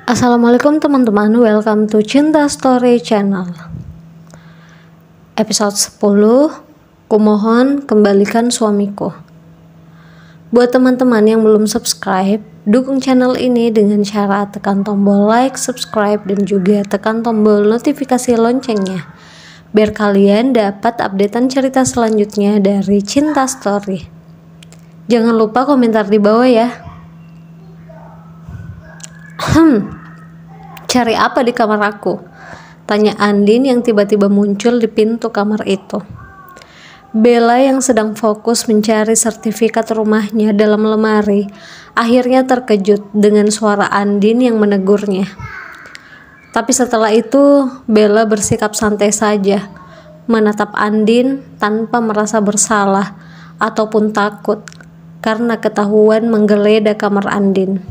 Assalamualaikum teman-teman, welcome to Cinta Story Channel. Episode 10, Kumohon Kembalikan Suamiku. Buat teman-teman yang belum subscribe, dukung channel ini dengan cara tekan tombol like, subscribe, dan juga tekan tombol notifikasi loncengnya, biar kalian dapat updatean cerita selanjutnya dari Cinta Story. Jangan lupa komentar di bawah ya. Cari apa di kamar aku? Tanya Andin yang tiba-tiba muncul di pintu kamar itu. Bella yang sedang fokus mencari sertifikat rumahnya dalam lemari, akhirnya terkejut dengan suara Andin yang menegurnya. Tapi setelah itu, Bella bersikap santai saja, menatap Andin tanpa merasa bersalah ataupun takut karena ketahuan menggeledah kamar Andin.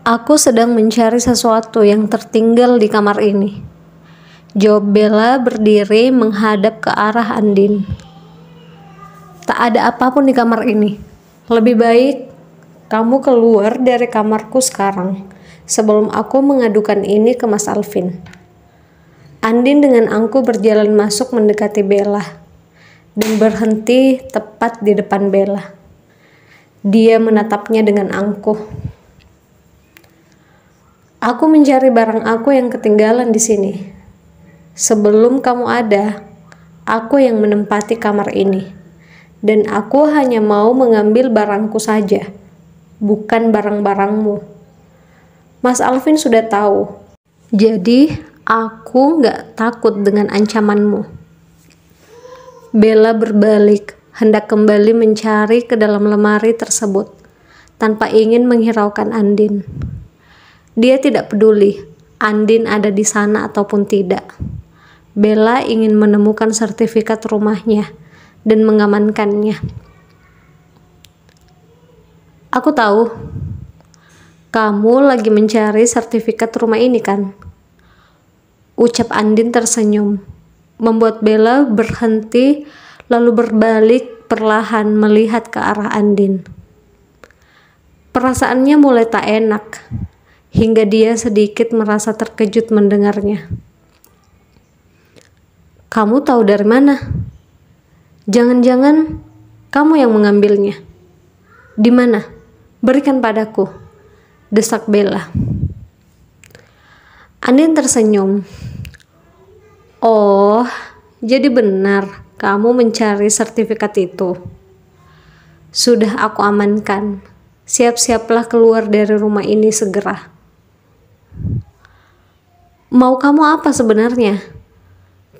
Aku sedang mencari sesuatu yang tertinggal di kamar ini. Jawab Bella berdiri menghadap ke arah Andin. Tak ada apapun di kamar ini. Lebih baik kamu keluar dari kamarku sekarang, sebelum aku mengadukan ini ke Mas Alvin. Andin dengan angkuh berjalan masuk mendekati Bella dan berhenti tepat di depan Bella. Dia menatapnya dengan angkuh. Aku mencari barang aku yang ketinggalan di sini. Sebelum kamu ada, aku yang menempati kamar ini. Dan aku hanya mau mengambil barangku saja, bukan barang-barangmu. Mas Alvin sudah tahu. Jadi, aku gak takut dengan ancamanmu. Bella berbalik, hendak kembali mencari ke dalam lemari tersebut, tanpa ingin menghiraukan Andin. Dia tidak peduli Andin ada di sana ataupun tidak. Bella ingin menemukan sertifikat rumahnya dan mengamankannya. Aku tahu kamu lagi mencari sertifikat rumah ini kan? Ucap Andin tersenyum, membuat Bella berhenti lalu berbalik perlahan melihat ke arah Andin. Perasaannya mulai tak enak, hingga dia sedikit merasa terkejut mendengarnya. Kamu tahu dari mana? Jangan-jangan kamu yang mengambilnya. Di mana? Berikan padaku, desak Bella. Andin tersenyum. Oh, jadi benar kamu mencari sertifikat itu. Sudah aku amankan. Siap-siaplah keluar dari rumah ini segera. Mau kamu apa sebenarnya?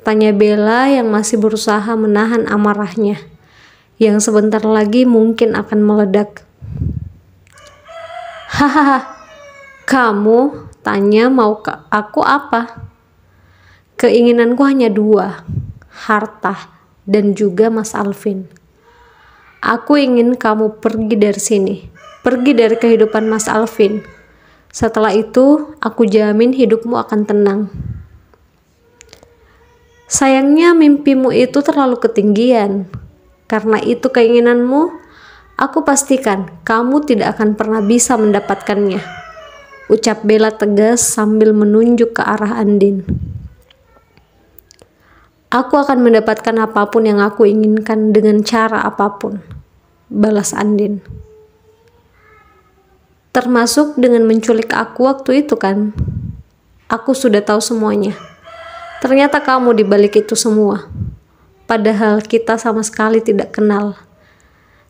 Tanya Bella yang masih berusaha menahan amarahnya, yang sebentar lagi mungkin akan meledak. Hahaha, kamu tanya mau aku apa? Keinginanku hanya dua, harta dan juga Mas Alvin. Aku ingin kamu pergi dari sini, pergi dari kehidupan Mas Alvin. Setelah itu, aku jamin hidupmu akan tenang. Sayangnya mimpimu itu terlalu ketinggian. Karena itu keinginanmu, aku pastikan kamu tidak akan pernah bisa mendapatkannya. Ucap Bella tegas sambil menunjuk ke arah Andin. Aku akan mendapatkan apapun yang aku inginkan dengan cara apapun, balas Andin. Termasuk dengan menculik aku waktu itu kan? Aku sudah tahu semuanya. Ternyata kamu di balik itu semua. Padahal kita sama sekali tidak kenal.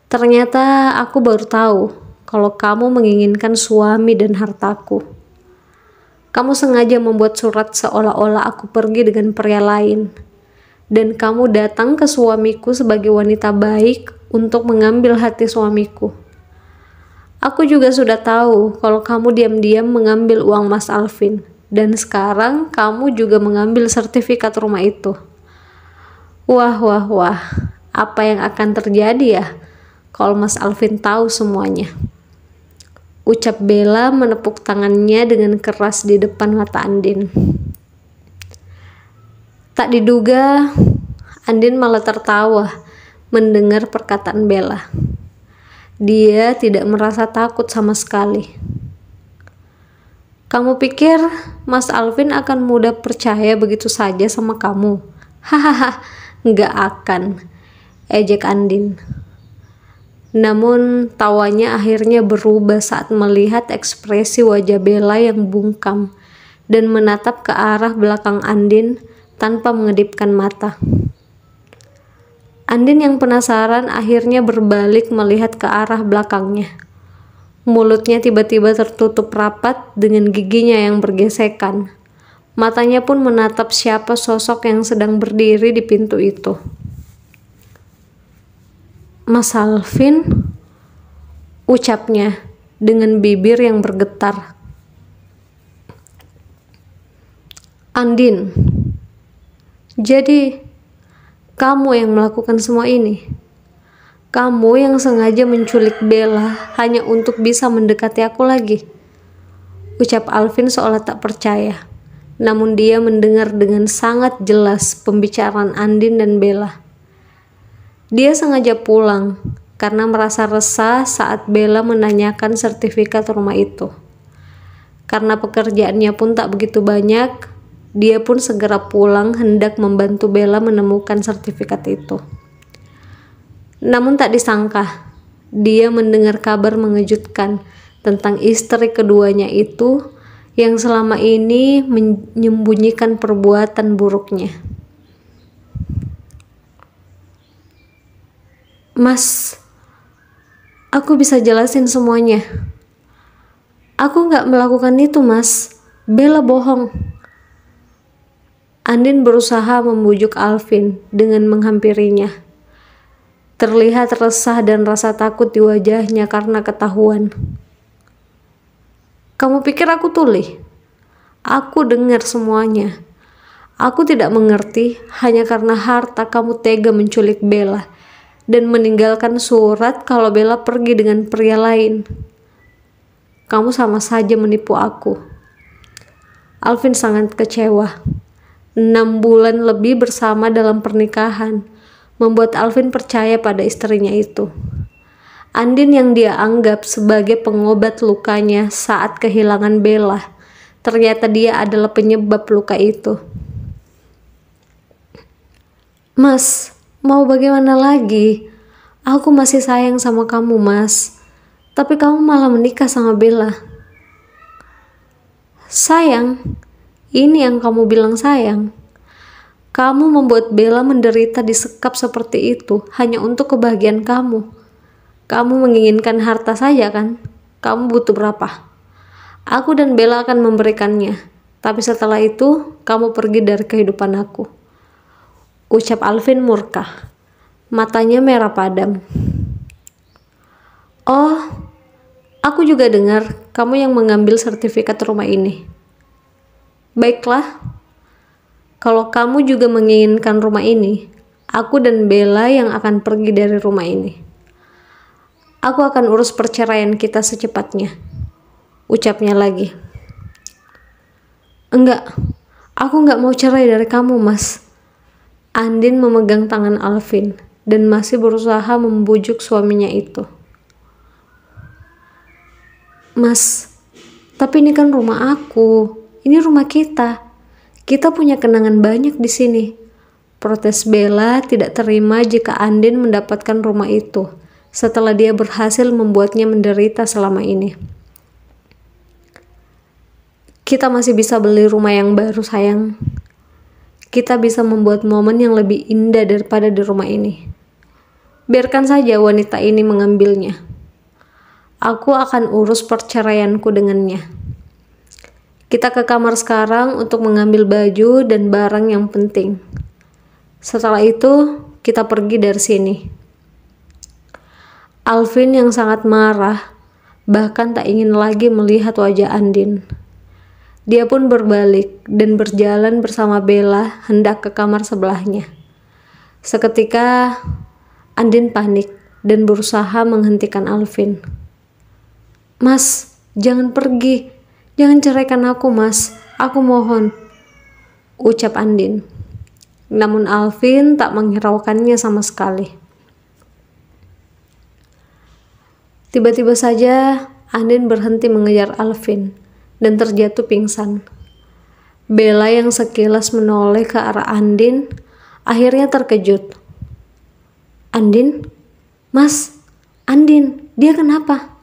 Ternyata aku baru tahu kalau kamu menginginkan suami dan hartaku. Kamu sengaja membuat surat seolah-olah aku pergi dengan pria lain. Dan kamu datang ke suamiku sebagai wanita baik untuk mengambil hati suamiku. Aku juga sudah tahu kalau kamu diam-diam mengambil uang Mas Alvin. Dan sekarang kamu juga mengambil sertifikat rumah itu. Wah, apa yang akan terjadi ya kalau Mas Alvin tahu semuanya? Ucap Bella menepuk tangannya dengan keras di depan mata Andin. Tak diduga, Andin malah tertawa mendengar perkataan Bella. Dia tidak merasa takut sama sekali. Kamu pikir Mas Alvin akan mudah percaya begitu saja sama kamu? Hahaha, nggak akan, ejek Andin. Namun tawanya akhirnya berubah saat melihat ekspresi wajah Bella yang bungkam dan menatap ke arah belakang Andin tanpa mengedipkan mata. Andin yang penasaran akhirnya berbalik melihat ke arah belakangnya. Mulutnya tiba-tiba tertutup rapat dengan giginya yang bergesekan. Matanya pun menatap siapa sosok yang sedang berdiri di pintu itu. Mas Alvin, ucapnya dengan bibir yang bergetar. Andin, jadi kamu yang melakukan semua ini? Kamu yang sengaja menculik Bella hanya untuk bisa mendekati aku lagi? Ucap Alvin seolah tak percaya. Namun dia mendengar dengan sangat jelas pembicaraan Andin dan Bella. Dia sengaja pulang karena merasa resah saat Bella menanyakan sertifikat rumah itu. Karena pekerjaannya pun tak begitu banyak, dia pun segera pulang hendak membantu Bella menemukan sertifikat itu. Namun tak disangka, dia mendengar kabar mengejutkan tentang istri keduanya itu yang selama ini menyembunyikan perbuatan buruknya. Mas, aku bisa jelasin semuanya. Aku nggak melakukan itu, Mas. Bella bohong. Andin berusaha membujuk Alvin dengan menghampirinya. Terlihat resah dan rasa takut di wajahnya karena ketahuan. Kamu pikir aku tuli? Aku dengar semuanya. Aku tidak mengerti hanya karena harta kamu tega menculik Bella dan meninggalkan surat kalau Bella pergi dengan pria lain. Kamu sama saja menipu aku. Alvin sangat kecewa. 6 bulan lebih bersama dalam pernikahan membuat Alvin percaya pada istrinya itu. Andin yang dia anggap sebagai pengobat lukanya saat kehilangan Bella, ternyata dia adalah penyebab luka itu. Mas, mau bagaimana lagi? Aku masih sayang sama kamu, Mas. Tapi kamu malah menikah sama Bella. Sayang? Ini yang kamu bilang sayang? Kamu membuat Bella menderita disekap seperti itu hanya untuk kebahagiaan kamu. Kamu menginginkan harta saja kan? Kamu butuh berapa? Aku dan Bella akan memberikannya. Tapi setelah itu, kamu pergi dari kehidupan aku. Ucap Alvin murka. Matanya merah padam. Oh, aku juga dengar kamu yang mengambil sertifikat rumah ini. Baiklah. Kalau kamu juga menginginkan rumah ini, aku dan Bella yang akan pergi dari rumah ini. Aku akan urus perceraian kita secepatnya. Ucapnya lagi. Enggak, aku enggak mau cerai dari kamu, Mas. Andin memegang tangan Alvin dan masih berusaha membujuk suaminya itu. Mas, tapi ini kan rumah aku. Ini rumah kita. Kita punya kenangan banyak di sini. Protes Bella tidak terima jika Andin mendapatkan rumah itu setelah dia berhasil membuatnya menderita selama ini. Kita masih bisa beli rumah yang baru, sayang. Kita bisa membuat momen yang lebih indah daripada di rumah ini. Biarkan saja wanita ini mengambilnya. Aku akan urus perceraianku dengannya. Kita ke kamar sekarang untuk mengambil baju dan barang yang penting. Setelah itu, kita pergi dari sini. Alvin yang sangat marah, bahkan tak ingin lagi melihat wajah Andin. Dia pun berbalik dan berjalan bersama Bella hendak ke kamar sebelahnya. Seketika, Andin panik dan berusaha menghentikan Alvin. Mas, jangan pergi. Jangan ceraikan aku, Mas. Aku mohon. Ucap Andin. Namun Alvin tak menghiraukannya sama sekali. Tiba-tiba saja Andin berhenti mengejar Alvin dan terjatuh pingsan. Bella yang sekilas menoleh ke arah Andin akhirnya terkejut. "Andin? Mas, Andin, dia kenapa?"